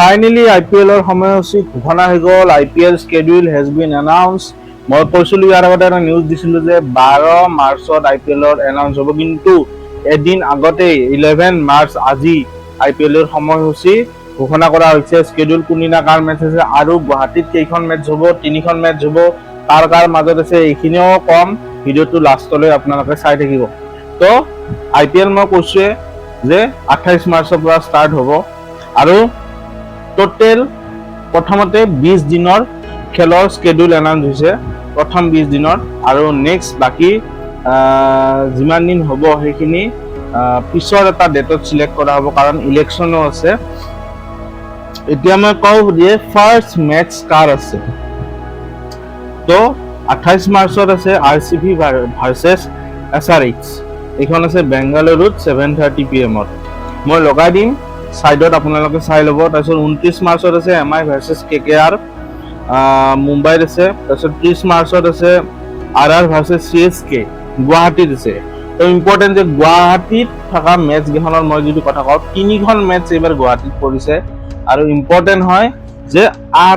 Finally, IPL সময়সূচী ঘোষণা হৈ গ'ল. IPL schedule has been announced. মই কৈছিলো ইয়াৰ আগতে এটা নিউজ দিছিলো যে 12 মাৰ্চত IPL এনাউন্স হ'ব, কিন্তু এদিন আগতে 11 মাৰ্চ আজি IPL সময়সূচী ঘোষণা কৰা হৈছে. স্কেডিউল কোনদিনা কাৰ মেচ আছে আৰু গুৱাহাটীত কেইখন মেচ হ'ব, 3খন মেচ হ'ব, কাৰ মাজত আছে এইখিনিও কম. ভিডিঅ'টো লাষ্টলৈ আপোনালোকে চাই থাকিব. তো IPL মই কৈছোৱে যে 28 মাৰ্চৰ পৰা ষ্টাৰ্ট হ'ব আৰু টোটেল প্ৰথমতে 20 দিনৰ খেলৰ স্কেডিউল এনাউন্স হৈছে, প্ৰথম 20 দিনৰ, আৰু নেক্সট বাকি যিমান দিন হ'ব সেইখিনি পিছৰ এটা ডেটত সিলেক্ট কৰা হ'ব, কাৰণ ইলেকশ্যনো আছে. এতিয়া মই কওঁ যে ফাৰ্ষ্ট মেচ কাৰ আছে. তো 28 মাৰ্চত আছে RCB ভাৰ্চেছ SRH. এইখন আছে বেংগালুৰুত 7:30 PM. মই লগাই দিম সাইডত, আপোনালোকে চাই ল'ব. তাৰপিছত 29 মাৰ্চত আছে MI ভাৰ্চেছ KKR মুম্বাইত আছে. তাৰপিছত 30 মাৰ্চত আছে RR ভাৰ্চেছ CSK গুৱাহাটীত আছে. তো ইম্পৰ্টেণ্ট যে গুৱাহাটীত থকা মেচ কেইখনৰ মই যদি কথা কওঁ, 3খন মেচ এইবাৰ গুৱাহাটীত পৰিছে, আৰু ইম্পৰ্টেণ্ট হয় যে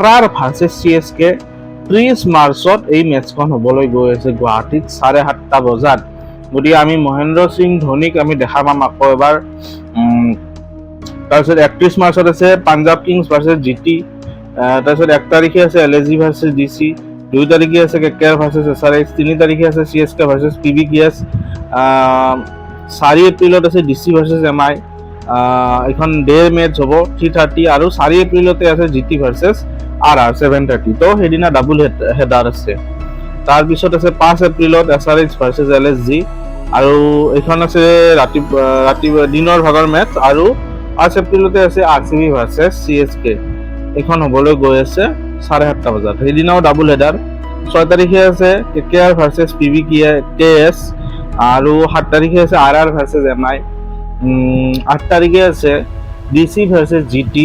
RR ভাৰ্চেছ CSK 30 মাৰ্চত এই মেচখন হ'বলৈ গৈ আছে গুৱাহাটীত 7:30 বজাত. গতিকে আমি মহেন্দ্ৰ সিং ধোনীক আমি দেখা পাম আকৌ এবাৰ. তাৰপিছত 31 মাৰ্চত আছে পাঞ্জাব কিংছ ভাৰ্চেছ GT. তাৰপিছত 1 তাৰিখে আছে LSG ভাৰ্চেছ DC. 2 তাৰিখে আছে KKR ভাৰ্চেছ SRH. 3 তাৰিখে আছে CSK ভাৰ্চেছ PBKS. 4 এপ্ৰিলত আছে DC ভাৰ্চেছ MI. এখন ডে মেচ হ'ব 3:30, আৰু 4 এপ্ৰিলতে আছে GT ভাৰ্চেছ RR 7:30. তো সেইদিনা ডাবল হেডাৰ আছে. তাৰপিছত আছে 5 এপ্ৰিলত SRH ভাৰ্চেছ LSG, আৰু এইখন আছে ৰাতি দিনৰ ভাগৰ মেচ, আৰু 5 এপ্ৰিলতে আছে RCB ভাৰ্চেছ CSK. এইখন হ'বলৈ গৈ আছে 7:30 বজাত, সেইদিনাও ডাবল হেডাৰ. 6 তাৰিখে আছে KKR ভাৰ্চেছ PBKS, আৰু 7 তাৰিখে আছে RR ভাৰ্চেছ MI. 8 তাৰিখে আছে DC ভাৰ্চেছ GT.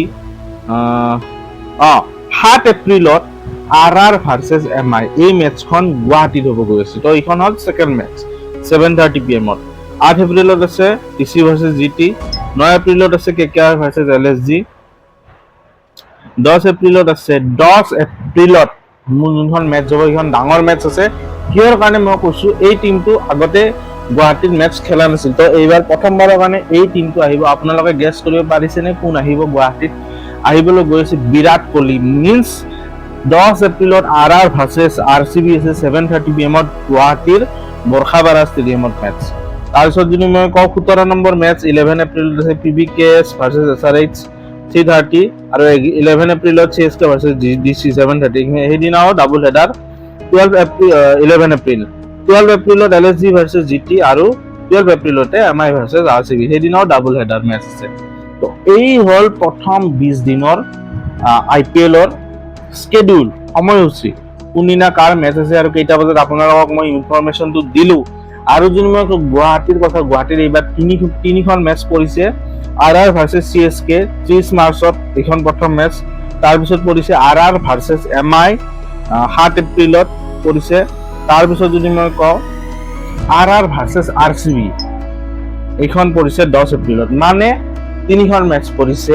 7 এপ্ৰিলত RR ভাৰ্চেছ MI. এই মেচখন গুৱাহাটীত হ'ব গৈ আছে. তো এইখন হ'ল ছেকেণ্ড মেচ 7:30 PM. 8 এপ্ৰিলত আছে DC ভাৰ্চেছ GT. 9 এপ্ৰিলত আছে KKR ভাৰ্চেছ LSG. 10 এপ্ৰিলত মোৰ যোনখন মেচ হ'ব সেইখন ডাঙৰ মেচ আছে. কিহৰ কাৰণে মই কৈছো, এই টিমটো আগতে গুৱাহাটীত মেচ খেলা নাছিল. তো এইবাৰ প্ৰথমবাৰৰ কাৰণে এই টিমটো আহিব. আপোনালোকে গেছ কৰিব পাৰিছেনে কোন আহিব গুৱাহাটীত? আহিবলৈ গৈ আছে বিৰাট কোহলি. মিনছ 10 এপ্ৰিলত RR ভাৰ্চেছ RCB আছে 7:30 PM গুৱাহাটীৰ বৰ্ষাপাৰা ষ্টেডিয়ামত মেচ. তাৰপিছত যদি মই কওঁ 17 নম্বৰ মেচ 11 এপ্ৰিলত আছে PBKS ভাৰ্চেছ SRH 3:30, আৰু 11 এপ্ৰিলত CSK ভাৰ্চেছ DC 7:30. সেইদিনাও ডাবল হেডাৰ. 11 এপ্ৰিলত LSG ভাৰ্চেছ GT, আৰু 12 এপ্ৰিলতে MI ভাৰ্চেছ RCB. সেইদিনাও ডাবল হেডাৰ মেচ আছে. তো এই হ'ল প্ৰথম 20 দিনৰ IPLৰ স্কেডিউল, সময়সূচী, কোনদিনা কাৰ মেচ আছে আৰু কেইটা বজাত আপোনালোকক মই ইনফৰমেশ্যনটো দিলো. আৰু যদি মই গুৱাহাটীৰ কথা, গুৱাহাটীৰ এইবাৰ 3খন মেচ পৰিছে. RR ভাৰ্চেছ CSK 30 মাৰ্চত এইখন প্ৰথম মেচ. তাৰপিছত পৰিছে RR ভাৰ্চেছ MI 7 এপ্ৰিলত পৰিছে. তাৰপিছত যদি মই কওঁ RR ভাৰ্চেছ RCB, এইখন পৰিছে 10 এপ্ৰিলত. মানে 3খন মেচ পৰিছে,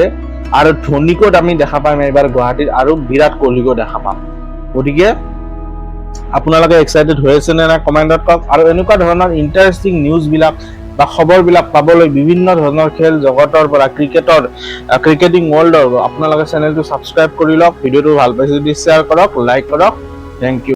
আৰু ধোনীকো আমি দেখা পাম এইবাৰ গুৱাহাটীত, আৰু বিৰাট কোহলিকো দেখা পাম. গতিকে আপোনালোকে এক্সাইটেড হৈ আছে নে নাই কমেণ্টত কওক. আৰু এনেকুৱা ধৰণৰ ইণ্টাৰেষ্টিং নিউজবিলাক বা খবৰবিলাক পাবলৈ বিভিন্ন ধৰণৰ খেল জগতৰ পৰা, ক্ৰিকেটিং ৱৰ্ল্ডৰ আপোনালোকে চেনেলটো ছাবস্ক্ৰাইব কৰি লওক. ভিডিঅ'টো ভাল পাইছে যদি শ্বেয়াৰ কৰক, লাইক কৰক. Thank U.